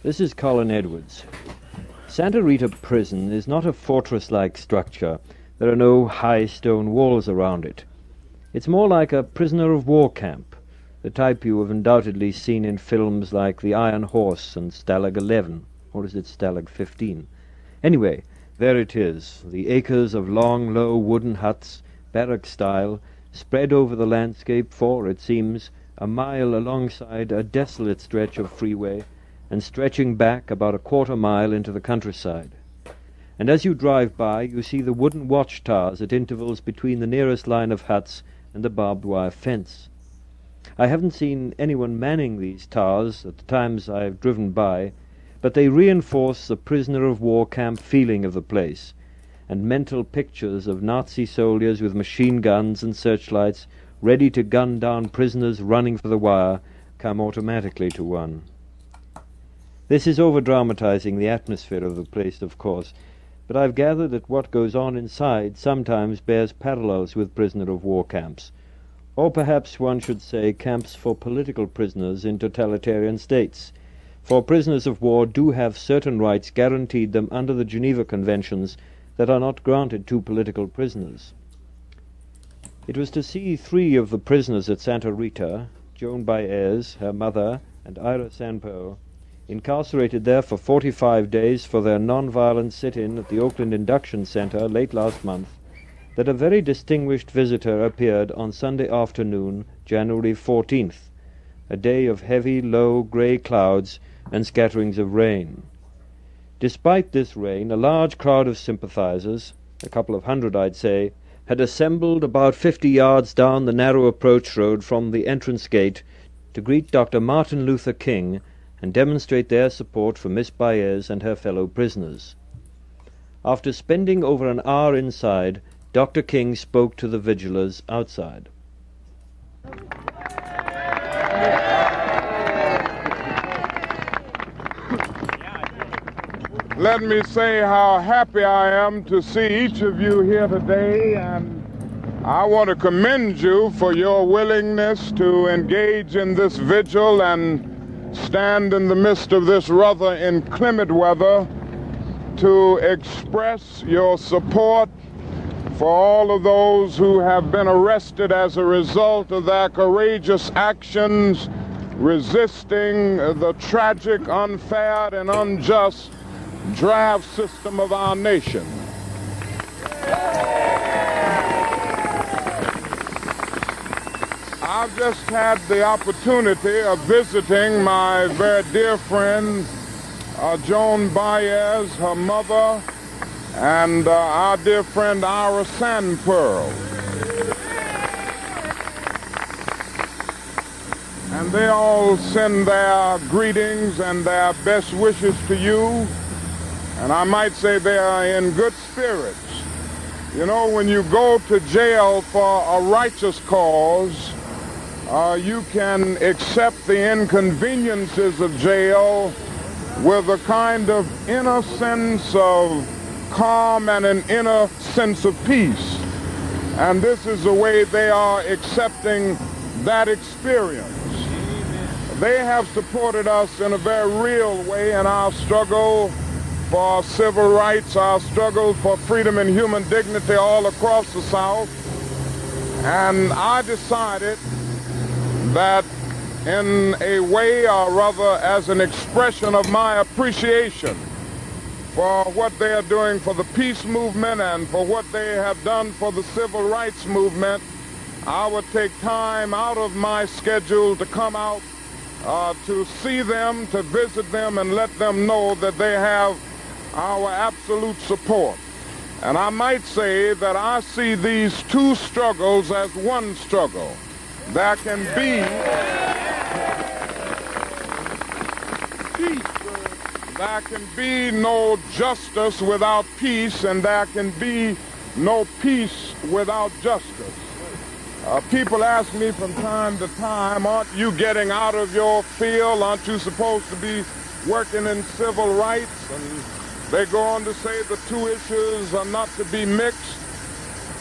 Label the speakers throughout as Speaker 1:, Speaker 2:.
Speaker 1: This is Colin Edwards. Santa Rita Prison is not a fortress-like structure. There are no high stone walls around it. It's more like a prisoner of war camp, the type you have undoubtedly seen in films like The Iron Horse and Stalag 11, or is it Stalag 15? Anyway, there it is, the acres of long, low wooden huts, barrack-style, spread over the landscape for, it seems, a mile alongside a desolate stretch of freeway, and stretching back about a quarter-mile into the countryside. And as you drive by, you see the wooden watchtowers at intervals between the nearest line of huts and the barbed wire fence. I haven't seen anyone manning these towers at the times I've driven by, but they reinforce the prisoner of war camp feeling of the place, and mental pictures of Nazi soldiers with machine guns and searchlights ready to gun down prisoners running for the wire come automatically to one. This is over-dramatizing the atmosphere of the place, of course, but I've gathered that what goes on inside sometimes bears parallels with prisoner of war camps, or perhaps one should say camps for political prisoners in totalitarian states, for prisoners of war do have certain rights guaranteed them under the Geneva Conventions that are not granted to political prisoners. It was to see 3 of the prisoners at Santa Rita, Joan Baez, her mother, and Ira Sanpo, incarcerated there for 45 days for their non-violent sit-in at the Oakland Induction Center late last month, that a very distinguished visitor appeared on Sunday afternoon, January 14th, a day of heavy, low, grey clouds and scatterings of rain. Despite this rain, a large crowd of sympathizers, a couple of hundred I'd say, had assembled about 50 yards down the narrow approach road from the entrance gate to greet Dr. Martin Luther King and demonstrate their support for Miss Baez and her fellow prisoners. After spending over an hour inside, Dr. King spoke to the vigilers outside.
Speaker 2: Let me say how happy I am to see each of you here today, and I want to commend you for your willingness to engage in this vigil and stand in the midst of this rather inclement weather to express your support for all of those who have been arrested as a result of their courageous actions resisting the tragic, unfair, and unjust draft system of our nation. I've just had the opportunity of visiting my very dear friend, Joan Baez, her mother, and our dear friend Ira Sandpearl. And they all send their greetings and their best wishes to you. And I might say they are in good spirits. You know, when you go to jail for a righteous cause, you can accept the inconveniences of jail with a kind of inner sense of calm and an inner sense of peace. And this is the way they are accepting that experience. They have supported us in a very real way in our struggle for civil rights, our struggle for freedom and human dignity all across the South. And I decided that in a way, or rather as an expression of my appreciation for what they are doing for the peace movement and for what they have done for the civil rights movement, I would take time out of my schedule to come out to see them, to visit them, and let them know that they have our absolute support. And I might say that I see these 2 struggles as one struggle. There can be peace. There can be no justice without peace, and there can be no peace without justice. People ask me from time to time, aren't you getting out of your field? Aren't you supposed to be working in civil rights? And they go on to say the 2 issues are not to be mixed.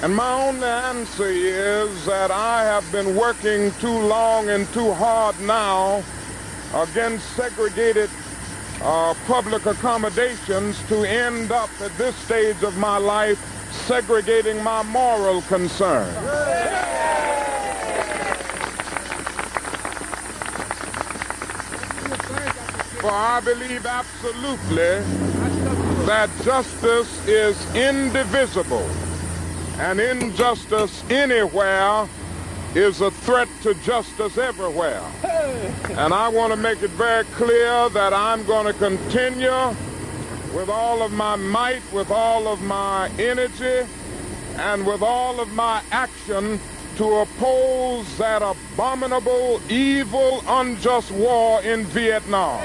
Speaker 2: And my only answer is that I have been working too long and too hard now against segregated public accommodations to end up at this stage of my life segregating my moral concern. For I believe absolutely that justice is indivisible, and injustice anywhere is a threat to justice everywhere. And I want to make it very clear that I'm going to continue with all of my might, with all of my energy, and with all of my action to oppose that abominable, evil, unjust war in Vietnam.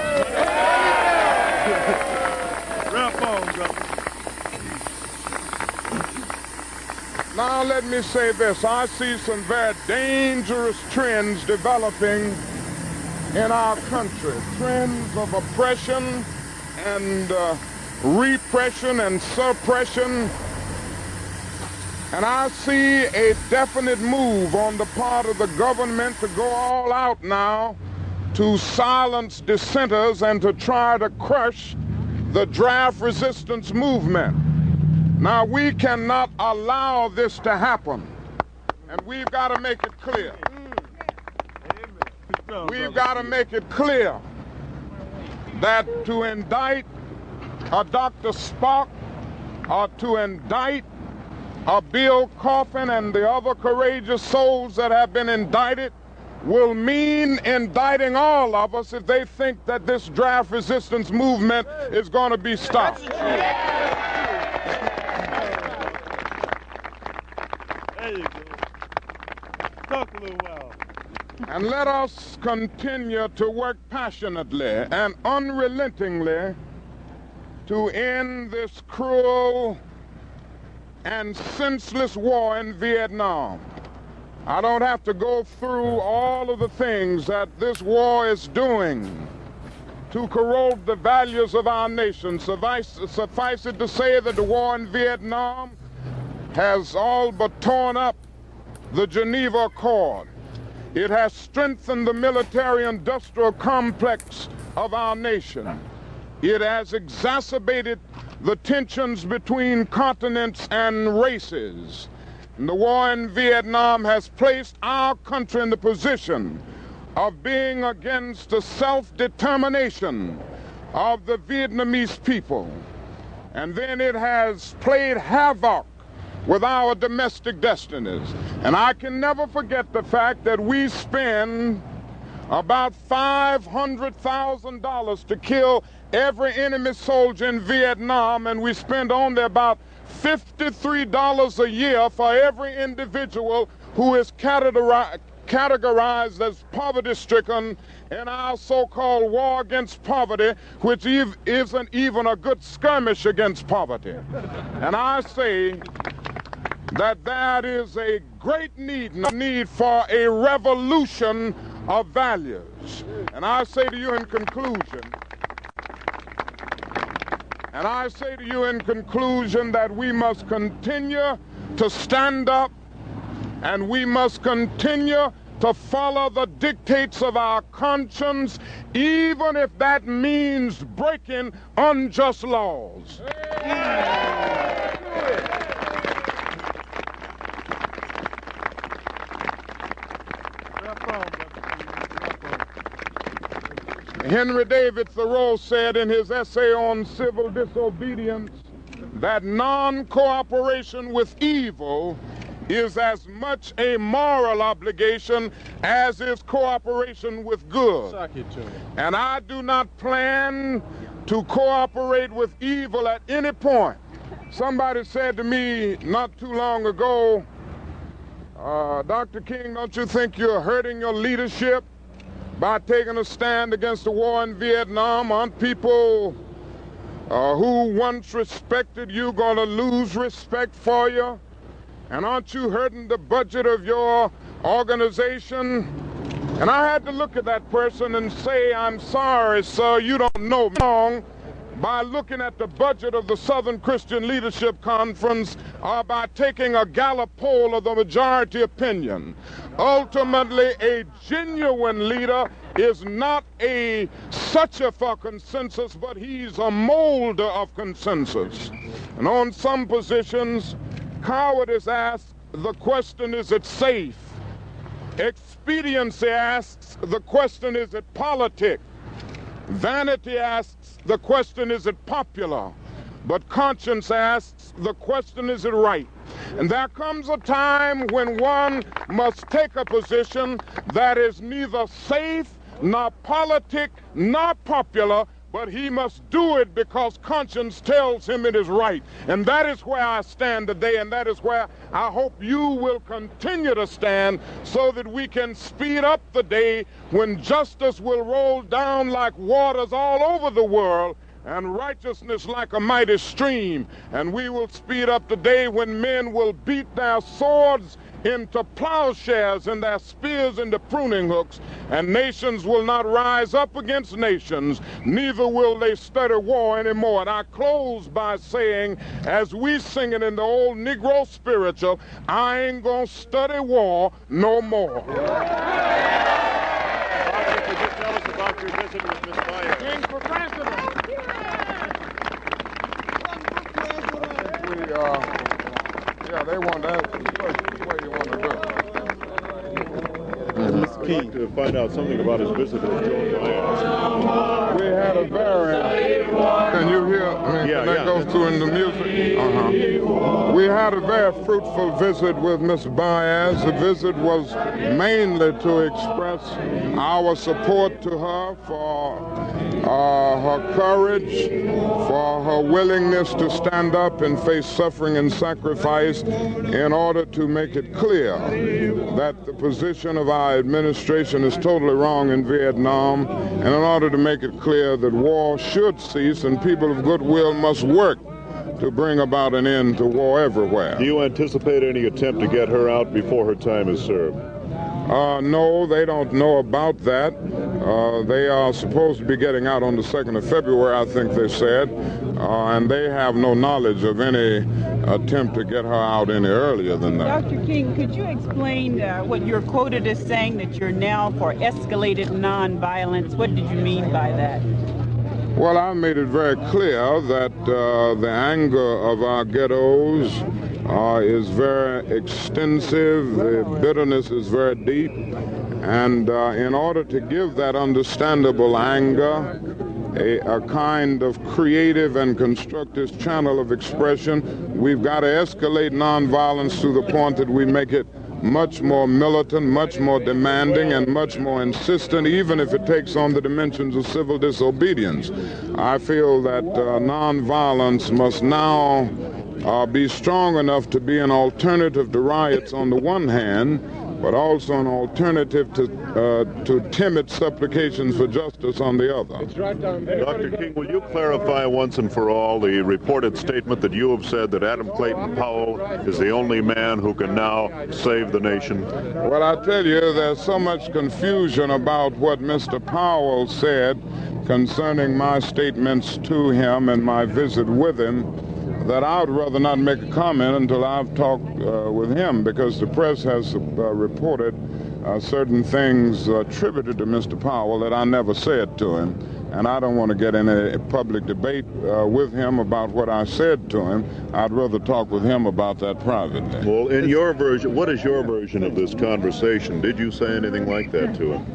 Speaker 2: Now let me say this. I see some very dangerous trends developing in our country. Trends of oppression and repression and suppression. And I see a definite move on the part of the government to go all out now to silence dissenters and to try to crush the draft resistance movement. Now, we cannot allow this to happen, and we've got to make it clear. We've got to make it clear that to indict a Dr. Spock or to indict a Bill Coffin and the other courageous souls that have been indicted will mean indicting all of us if they think that this draft resistance movement is going to be stopped.
Speaker 3: There you go. Talk a little while.
Speaker 2: And let us continue to work passionately and unrelentingly to end this cruel and senseless war in Vietnam. I don't have to go through all of the things that this war is doing to corrode the values of our nation. Suffice it to say that the war in Vietnam has all but torn up the Geneva Accord. It has strengthened the military-industrial complex of our nation. It has exacerbated the tensions between continents and races. And the war in Vietnam has placed our country in the position of being against the self-determination of the Vietnamese people. And then it has played havoc with our domestic destinies. And I can never forget the fact that we spend about $500,000 to kill every enemy soldier in Vietnam, and we spend only about $53 a year for every individual who is categorized as poverty-stricken in our so-called war against poverty, which isn't even a good skirmish against poverty. And I say that there is a great need for a revolution of values. And I say to you in conclusion, that we must continue to stand up, and we must continue to follow the dictates of our conscience, even if that means breaking unjust laws. Henry David Thoreau said in his essay on civil disobedience that non-cooperation with evil is as much a moral obligation as is cooperation with good. And I do not plan to cooperate with evil at any point. Somebody said to me not too long ago, Dr. King, don't you think you're hurting your leadership by taking a stand against the war in Vietnam? Aren't people who once respected you going to lose respect for you? And aren't you hurting the budget of your organization? And I had to look at that person and say, I'm sorry, sir, you don't know me wrong. by looking at the budget of the Southern Christian Leadership Conference or by taking a Gallup poll of the majority opinion. Ultimately, a genuine leader is not a searcher for consensus, but he's a molder of consensus. And on some positions, cowardice asks the question, is it safe? Expediency asks the question, is it politic? Vanity asks the question, is it popular? But conscience asks the question, is it right? And there comes a time when one must take a position that is neither safe, nor politic, nor popular, but he must do it because conscience tells him it is right. And that is where I stand today, and that is where I hope you will continue to stand, so that we can speed up the day when justice will roll down like waters all over the world, and righteousness like a mighty stream. And we will speed up the day when men will beat their swords into plowshares and their spears into pruning hooks, and nations will not rise up against nations, neither will they study war anymore. And I close by saying, as we sing it in the old Negro spiritual, I ain't gonna study war no more.
Speaker 3: Doctor, could you tell us about your visit with Miss Baez?
Speaker 2: King for president. Yeah, they want to ask you questions. What do you want to do?
Speaker 3: I'd like to find out something about his visit with Joe Baez.
Speaker 2: We had a very... Can you hear? I mean, that goes through in the music? We had a very fruitful visit with Miss Baez. The visit was mainly to express our support to her for her courage, for her willingness to stand up and face suffering and sacrifice in order to make it clear that the position of our administration is totally wrong in Vietnam, and in order to make it clear that war should cease and people of goodwill must work to bring about an end to war everywhere.
Speaker 3: Do you anticipate any attempt to get her out before her time is served?
Speaker 2: No, they don't know about that. They are supposed to be getting out on the 2nd of February, I think they said, and they have no knowledge of any attempt to get her out any earlier than that.
Speaker 4: Dr. King, could you explain what you're quoted as saying, that you're now for escalated nonviolence? What did you mean by that?
Speaker 2: Well, I made it very clear that the anger of our ghettos is very extensive, the bitterness is very deep, and in order to give that understandable anger a kind of creative and constructive channel of expression, we've got to escalate nonviolence to the point that we make it much more militant, much more demanding, and much more insistent, even if it takes on the dimensions of civil disobedience. I feel that nonviolence must now be strong enough to be an alternative to riots on the one hand, but also an alternative to timid supplications for justice on the other.
Speaker 3: Dr. King, will you clarify once and for all the reported statement that you have said that Adam Clayton Powell is the only man who can now save the nation?
Speaker 2: Well, I tell you, there's so much confusion about what Mr. Powell said concerning my statements to him and my visit with him, that I would rather not make a comment until I've talked with him, because the press has reported certain things attributed to Mr. Powell that I never said to him, and I don't want to get in a public debate with him about what I said to him. I'd rather talk with him about that privately.
Speaker 3: Well, in your version, what is your version of this conversation? Did you say anything like that to him?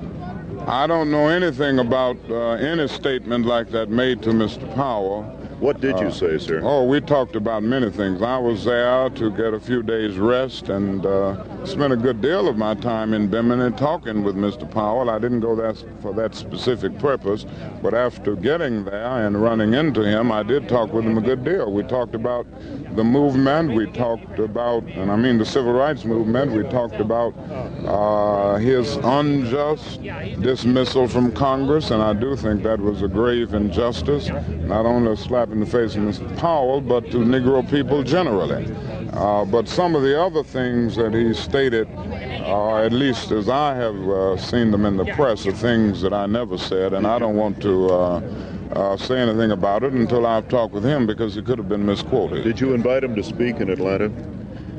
Speaker 2: I don't know anything about any statement like that made to Mr. Powell.
Speaker 3: What did you say, sir?
Speaker 2: Oh, we talked about many things. I was there to get a few days rest and spent a good deal of my time in Bimini talking with Mr. Powell. I didn't go there for that specific purpose, but after getting there and running into him, I did talk with him a good deal. We talked about the movement. We talked about, and I mean the civil rights movement. We talked about his unjust dismissal from Congress, and I do think that was a grave injustice, not only a slap in the face of Mr. Powell, but to Negro people generally. But some of the other things that he stated, at least as I have seen them in the press, are things that I never said, and I don't want to say anything about it until I've talked with him, because it could have been misquoted.
Speaker 3: Did you invite him to speak in Atlanta?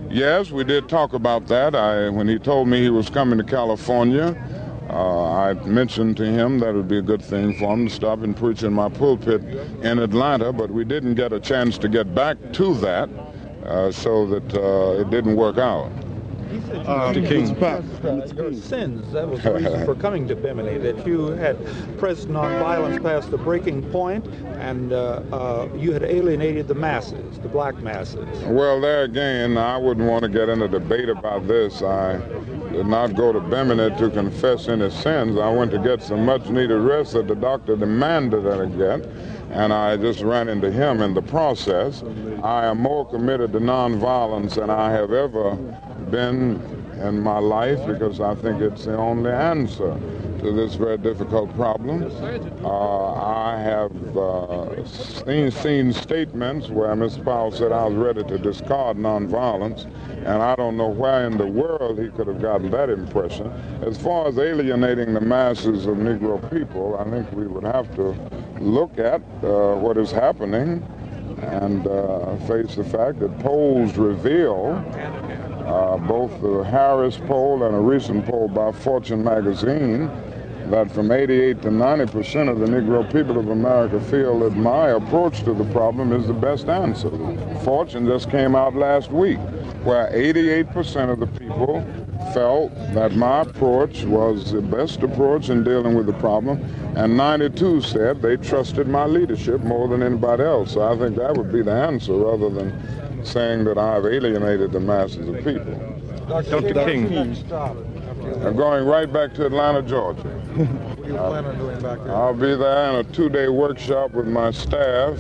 Speaker 2: Yes, we did talk about that. When he told me he was coming to California, I mentioned to him that it would be a good thing for him to stop and preach in my pulpit in Atlanta, but we didn't get a chance to get back to that, so that it didn't work out.
Speaker 5: Mr. King, your sins, that was the reason for coming to Bimini, that you had pressed nonviolence past the breaking point, and you had alienated the masses, the black masses.
Speaker 2: Well, there again, I wouldn't want to get in a debate about this. I did not go to Bimini to confess any sins. I went to get some much-needed rest that the doctor demanded that I get, and I just ran into him in the process. I am more committed to nonviolence than I have ever been in my life, because I think it's the only answer to this very difficult problem. I have seen statements where Ms. Powell said I was ready to discard nonviolence, and I don't know where in the world he could have gotten that impression. As far as alienating the masses of Negro people, I think we would have to look at what is happening and face the fact that polls reveal, both the Harris poll and a recent poll by Fortune magazine, that from 88 to 90% of the Negro people of America feel that my approach to the problem is the best answer. Fortune just came out last week, where 88% of the people felt that my approach was the best approach in dealing with the problem, and 92 said they trusted my leadership more than anybody else. So I think that would be the answer, rather than saying that I've alienated the masses of people.
Speaker 5: Dr. King.
Speaker 2: I'm going right back to Atlanta, Georgia.
Speaker 5: What do you plan on doing back there?
Speaker 2: I'll be there in a 2-day workshop with my staff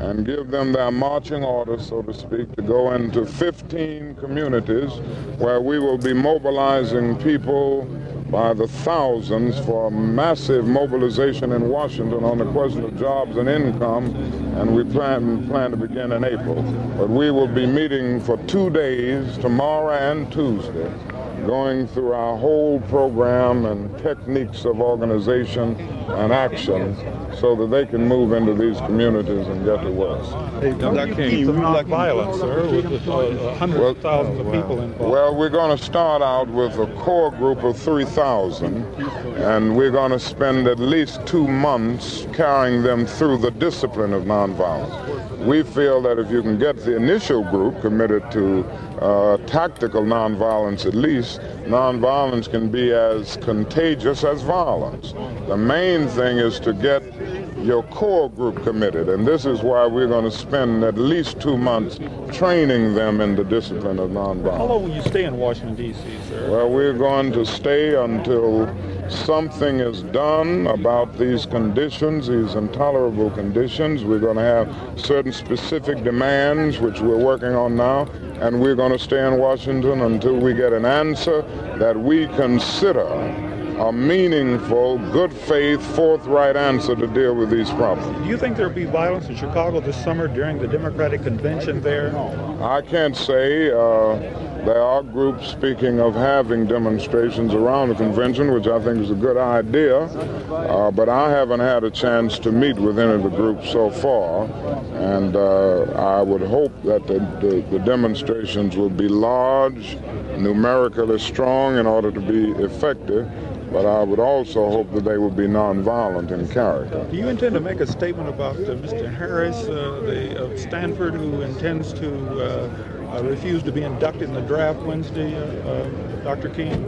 Speaker 2: and give them their marching orders, so to speak, to go into 15 communities where we will be mobilizing people by the thousands for massive mobilization in Washington on the question of jobs and income, and we plan to begin in April. But we will be meeting for 2 days, tomorrow and Tuesday, going through our whole program and techniques of organization and action, so that they can move into these communities and get to work.
Speaker 5: Hey, Dr. King, we like violence, sir, with hundreds of thousands of people involved.
Speaker 2: Well, we're going to start out with a core group of 3,000, and we're going to spend at least 2 months carrying them through the discipline of nonviolence. We feel that if you can get the initial group committed to tactical nonviolence at least, nonviolence can be as contagious as violence. The main thing is to get your core group committed, and this is why we're going to spend at least 2 months training them in the discipline of nonviolence.
Speaker 5: How long will you stay in Washington, D.C., sir?
Speaker 2: Well, we're going to stay until something is done about these conditions, these intolerable conditions. We're going to have certain specific demands, which we're working on now, and we're going to stay in Washington until we get an answer that we consider a meaningful, good faith, forthright answer to deal with these problems.
Speaker 5: Do you think there will be violence in Chicago this summer during the Democratic convention there?
Speaker 2: I can't say. There are groups speaking of having demonstrations around the convention, which I think is a good idea, but I haven't had a chance to meet with any of the groups so far, and I would hope that the demonstrations will be large, numerically strong in order to be effective, but I would also hope that they would be nonviolent in character.
Speaker 5: Do you intend to make a statement about Mr. Harris of Stanford, who intends to refuse to be inducted in the draft Wednesday, Dr. King?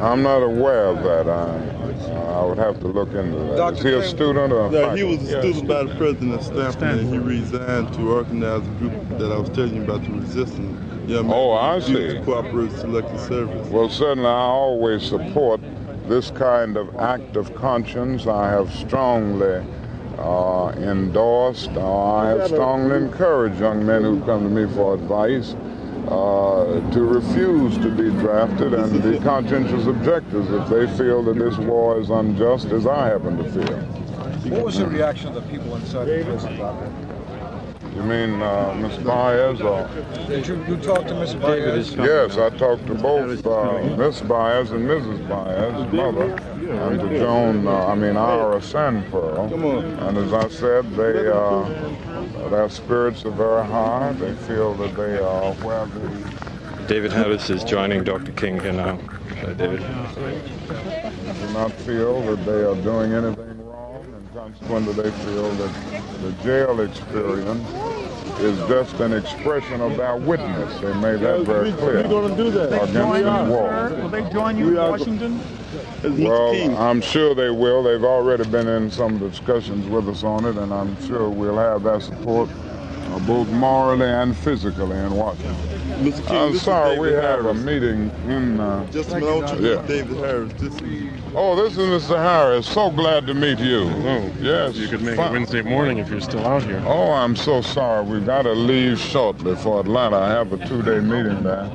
Speaker 2: I'm not aware of that. I would have to look into that. Is he a student or a faculty?
Speaker 6: He was a student by the president of Stanford, and he resigned to organize a group that I was telling you about, the resistance.
Speaker 2: I see.
Speaker 6: Cooperative Selective Service.
Speaker 2: Well, certainly I always support this kind of act of conscience. I have strongly endorsed, I have strongly encouraged young men who come to me for advice to refuse to be drafted and be conscientious objectors if they feel that this war is unjust, as I happen to feel.
Speaker 7: What was the reaction of the people inside the prison about that?
Speaker 2: You mean Ms. Byers? Or?
Speaker 7: Did you talk to Ms. Byers?
Speaker 2: Yes, I talked to both Ms. Byers and Mrs. Byers' mother. and to Joan, Ira Sanford. And as I said, their spirits are very high. They feel that they are where they
Speaker 1: David Harris is joining Dr. King here now. David.
Speaker 2: do not feel that they are doing anything wrong, and consequently they feel that the jail experience is just an expression of their witness. They made that very clear.
Speaker 6: We're going to do that.
Speaker 2: Against the war.
Speaker 7: Will they join you in Washington?
Speaker 2: Well, I'm sure they will. They've already been in some discussions with us on it, and I'm sure we'll have their support both morally and physically in Washington.
Speaker 6: Mr. King,
Speaker 2: I'm sorry, we have a
Speaker 6: Harris.
Speaker 2: meeting in...
Speaker 6: Just a minute,
Speaker 2: Yeah.
Speaker 6: David Harris.
Speaker 2: Oh, this is Mr. Harris. So glad to meet you.
Speaker 8: Oh,
Speaker 2: Yes.
Speaker 8: you could make
Speaker 2: fine.
Speaker 8: it Wednesday morning if you're still out here.
Speaker 2: Oh, I'm so sorry. We've got to leave shortly for Atlanta. I have a 2-day meeting there.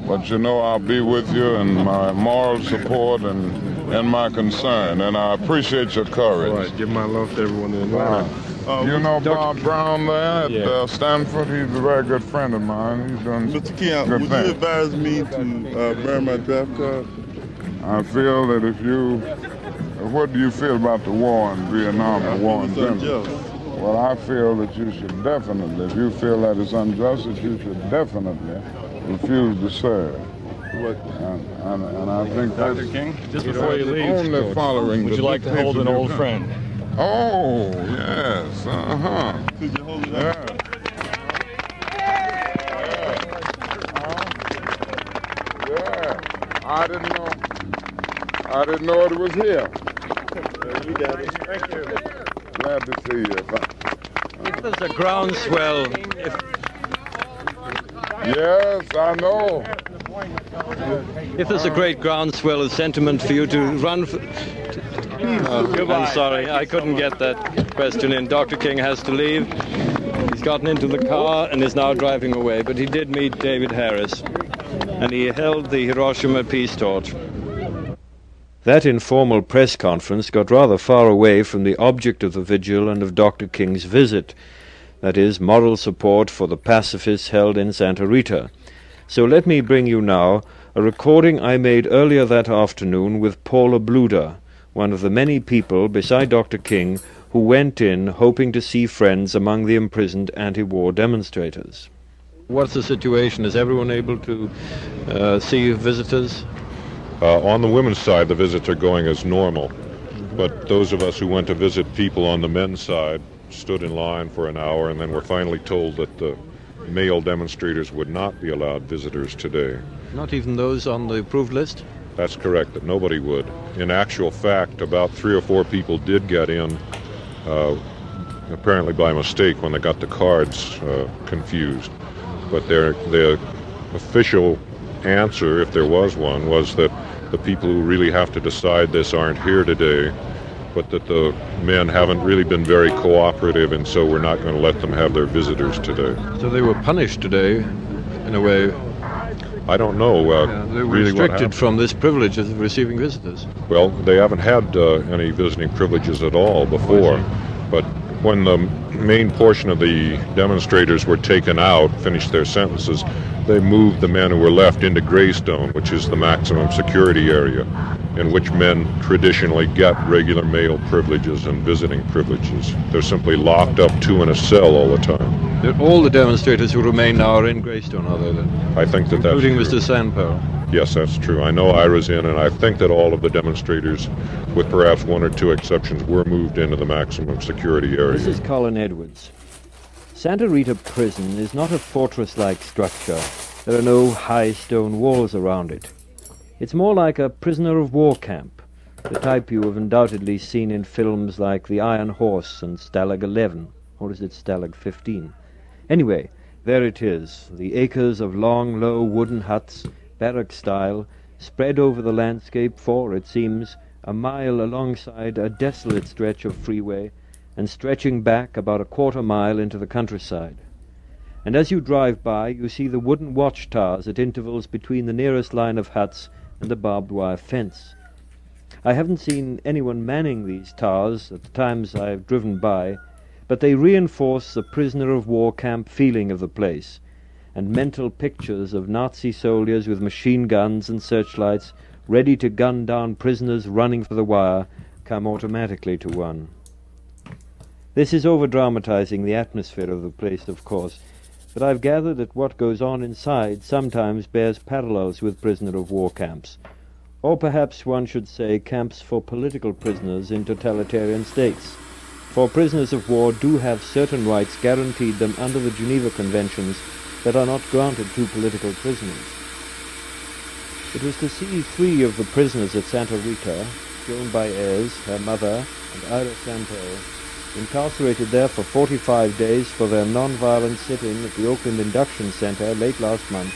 Speaker 2: But you know I'll be with you in my moral support and my concern. And I appreciate your courage.
Speaker 8: All right, give my love to everyone in Atlanta.
Speaker 2: You know Bob Brown there at
Speaker 8: Yeah.
Speaker 2: Stanford? He's a very good friend of mine. He's doing
Speaker 6: Mr. King,
Speaker 2: good
Speaker 6: would you
Speaker 2: things.
Speaker 6: advise me to burn my draft card?
Speaker 2: I feel that if you... What do you feel about the war in Vietnam, the war in
Speaker 6: It's
Speaker 2: general?
Speaker 6: unjust.
Speaker 2: Well, I feel that you should definitely, if you feel that it's unjust, that you should definitely refuse to serve. And I think that's
Speaker 8: Dr. King, just before you leave,
Speaker 2: only following
Speaker 8: would
Speaker 2: the
Speaker 8: you like to hold an
Speaker 2: dictates of
Speaker 8: old
Speaker 2: your
Speaker 8: friend?
Speaker 2: country. Oh, yes, uh-huh.
Speaker 6: Could you hold it
Speaker 2: Yeah.
Speaker 6: up?
Speaker 2: Yeah. I didn't know it was here.
Speaker 6: You got it.
Speaker 2: Thank you. Glad to see you.
Speaker 1: If there's a groundswell,
Speaker 2: Yes, I know.
Speaker 1: if there's a great groundswell of sentiment for you to run for... I'm sorry, I couldn't get that question in. Dr. King has to leave. He's gotten into the car and is now driving away, but he did meet David Harris, and he held the Hiroshima peace torch. That informal press conference got rather far away from the object of the vigil and of Dr. King's visit, that is, moral support for the pacifists held in Santa Rita. So let me bring you now a recording I made earlier that afternoon with Paula Bluder, one of the many people beside Dr. King who went in hoping to see friends among the imprisoned anti-war demonstrators. What's the situation? Is everyone able to see visitors?
Speaker 3: On the women's side, the visits are going as normal. But those of us who went to visit people on the men's side stood in line for an hour and then were finally told that the male demonstrators would not be allowed visitors today.
Speaker 1: Not even those on the approved list?
Speaker 3: That's correct, that nobody would. In actual fact, about 3 or 4 people did get in, apparently by mistake when they got the cards confused. But the official answer, if there was one, was that the people who really have to decide this aren't here today, but that the men haven't really been very cooperative, and so we're not going to let them have their visitors today.
Speaker 1: So they were punished today, in a way.
Speaker 3: I don't know
Speaker 1: They were
Speaker 3: really what
Speaker 1: restricted
Speaker 3: happened.
Speaker 1: from this privilege of receiving visitors.
Speaker 3: Well, they haven't had any visiting privileges at all before, but when the main portion of the demonstrators were taken out, finished their sentences, they moved the men who were left into Greystone, which is the maximum security area, in which men traditionally get regular male privileges and visiting privileges. They're simply locked up 2 in a cell all the time.
Speaker 1: All the demonstrators who remain now are in Greystone, are they then?
Speaker 3: I think that that's
Speaker 1: Including
Speaker 3: true.
Speaker 1: Mr. Sanpel.
Speaker 3: Yes, that's true. I know Ira's in, and I think that all of the demonstrators, with perhaps 1 or 2 exceptions, were moved into the maximum security area.
Speaker 1: This is Colin Edwards. Santa Rita Prison is not a fortress-like structure. There are no high stone walls around it. It's more like a prisoner of war camp, the type you have undoubtedly seen in films like The Iron Horse and Stalag 11, or is it Stalag 15? Anyway, there it is, the acres of long, low wooden huts, barrack style, spread over the landscape for, it seems, a mile alongside a desolate stretch of freeway, and stretching back about a quarter mile into the countryside. And as you drive by, you see the wooden watchtowers at intervals between the nearest line of huts and the barbed wire fence. I haven't seen anyone manning these towers at the times I've driven by, but they reinforce the prisoner of war camp feeling of the place, and mental pictures of Nazi soldiers with machine guns and searchlights ready to gun down prisoners running for the wire, come automatically to one. This is over-dramatizing the atmosphere of the place, of course, but I've gathered that what goes on inside sometimes bears parallels with prisoner-of-war camps, or perhaps one should say camps for political prisoners in totalitarian states. For prisoners of war do have certain rights guaranteed them under the Geneva Conventions that are not granted to political prisoners. It was to see 3 of the prisoners at Santa Rita, Joan Baez, her mother, and Ira Santo, incarcerated there for 45 days for their non-violent sit-in at the Oakland Induction Center late last month,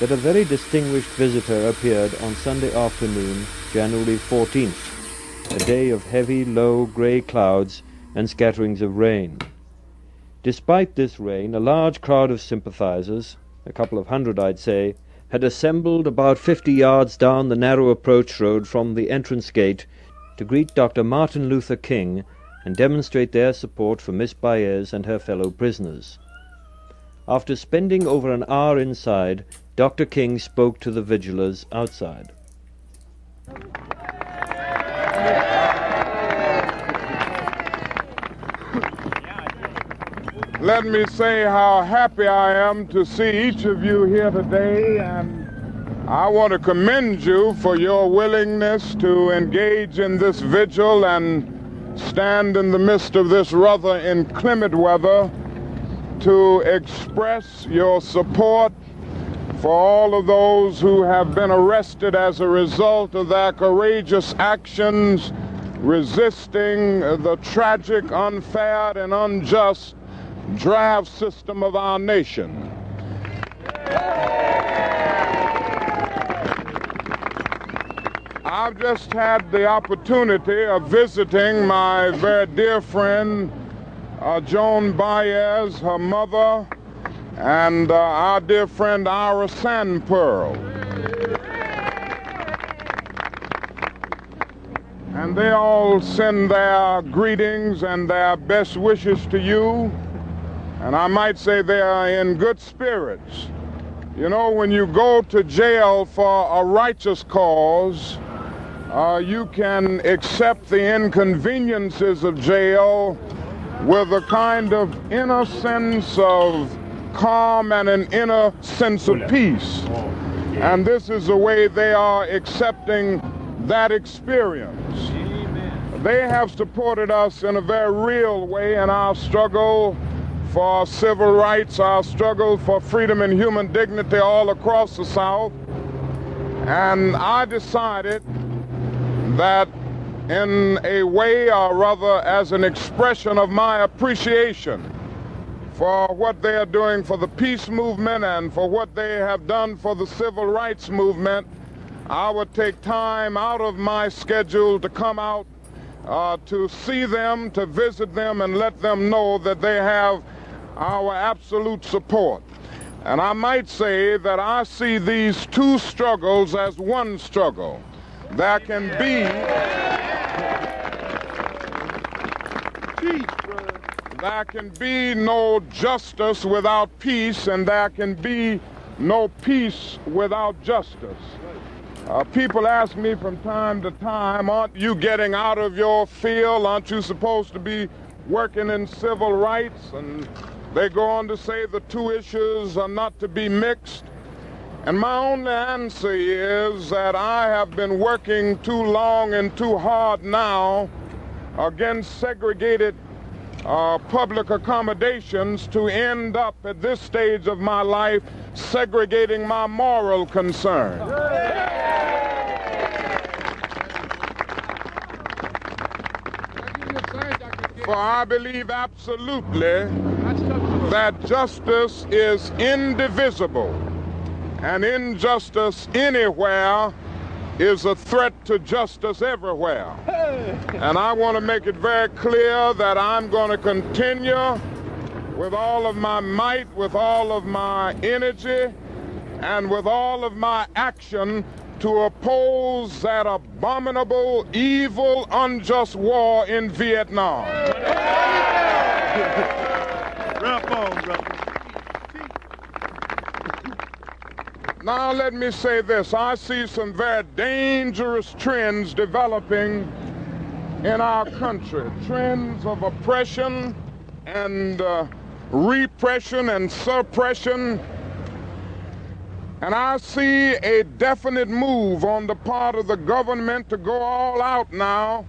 Speaker 1: that a very distinguished visitor appeared on Sunday afternoon, January 14th, a day of heavy, low, grey clouds and scatterings of rain. Despite this rain, a large crowd of sympathizers, a couple of hundred I'd say, had assembled about 50 yards down the narrow approach road from the entrance gate to greet Dr. Martin Luther King and demonstrate their support for Miss Baez and her fellow prisoners. After spending over an hour inside, Dr. King spoke to the vigilers outside.
Speaker 2: Let me say how happy I am to see each of you here today, and I want to commend you for your willingness to engage in this vigil and stand in the midst of this rather inclement weather to express your support for all of those who have been arrested as a result of their courageous actions resisting the tragic, unfair, and unjust draft system of our nation. I've just had the opportunity of visiting my very dear friend, Joan Baez, her mother, and our dear friend Ira Sandpearl. And they all send their greetings and their best wishes to you. And I might say they are in good spirits. You know, when you go to jail for a righteous cause, you can accept the inconveniences of jail with a kind of inner sense of calm and an inner sense of peace. And this is the way they are accepting that experience. They have supported us in a very real way in our struggle for civil rights, our struggle for freedom and human dignity all across the South. And I decided that in a way, or rather as an expression of my appreciation for what they are doing for the peace movement and for what they have done for the civil rights movement, I would take time out of my schedule to come out to see them, to visit them, and let them know that they have our absolute support. And I might say that I see these two struggles as one struggle. There can be no justice without peace, and there can be no peace without justice. People ask me from time to time, aren't you getting out of your field? Aren't you supposed to be working in civil rights? And they go on to say the two issues are not to be mixed. And my only answer is that I have been working too long and too hard now against segregated public accommodations to end up at this stage of my life segregating my moral concern. For I believe absolutely that justice is indivisible, and injustice anywhere is a threat to justice everywhere. And I want to make it very clear that I'm going to continue with all of my might, with all of my energy, and with all of my action to oppose that abominable, evil, unjust war in Vietnam. Now let me say this. I see some very dangerous trends developing in our country. Trends of oppression and repression and suppression. And I see a definite move on the part of the government to go all out now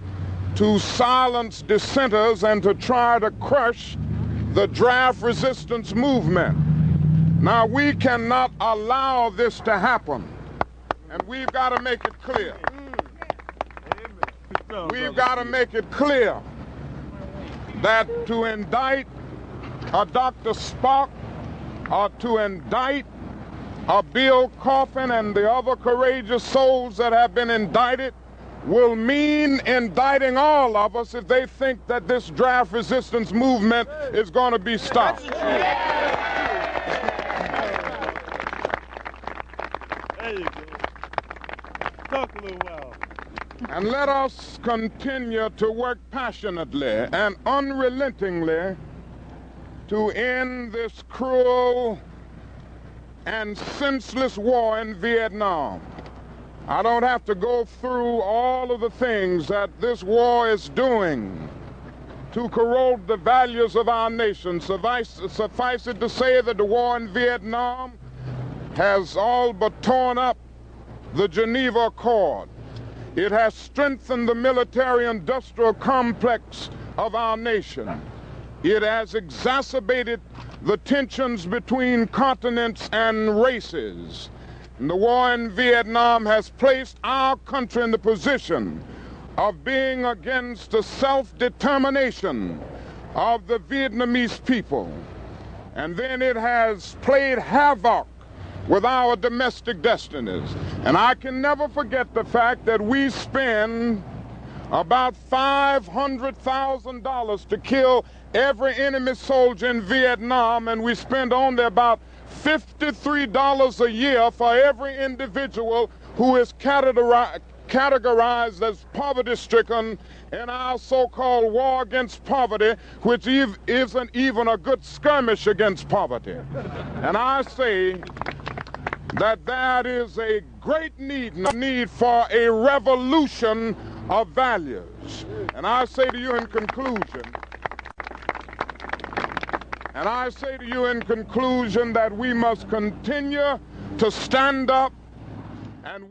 Speaker 2: to silence dissenters and to try to crush the draft resistance movement. Now, we cannot allow this to happen, and we've got to make it clear. We've got to make it clear that to indict a Dr. Spock or to indict a Bill Coffin and the other courageous souls that have been indicted will mean indicting all of us if they think that this draft resistance movement is going to be stopped.
Speaker 9: There you go. Talk a little while.
Speaker 2: And let us continue to work passionately and unrelentingly to end this cruel and senseless war in Vietnam. I don't have to go through all of the things that this war is doing to corrode the values of our nation. Suffice it to say that the war in Vietnam has all but torn up the Geneva Accord. It has strengthened the military-industrial complex of our nation. It has exacerbated the tensions between continents and races. And the war in Vietnam has placed our country in the position of being against the self-determination of the Vietnamese people. And then it has played havoc with our domestic destinies. And I can never forget the fact that we spend about $500,000 to kill every enemy soldier in Vietnam, and we spend only about $53 a year for every individual who is categorized as poverty-stricken in our so-called war against poverty, which isn't even a good skirmish against poverty. And I say that there is a great need for a revolution of values. And I say to you in conclusion, that we must continue to stand up and we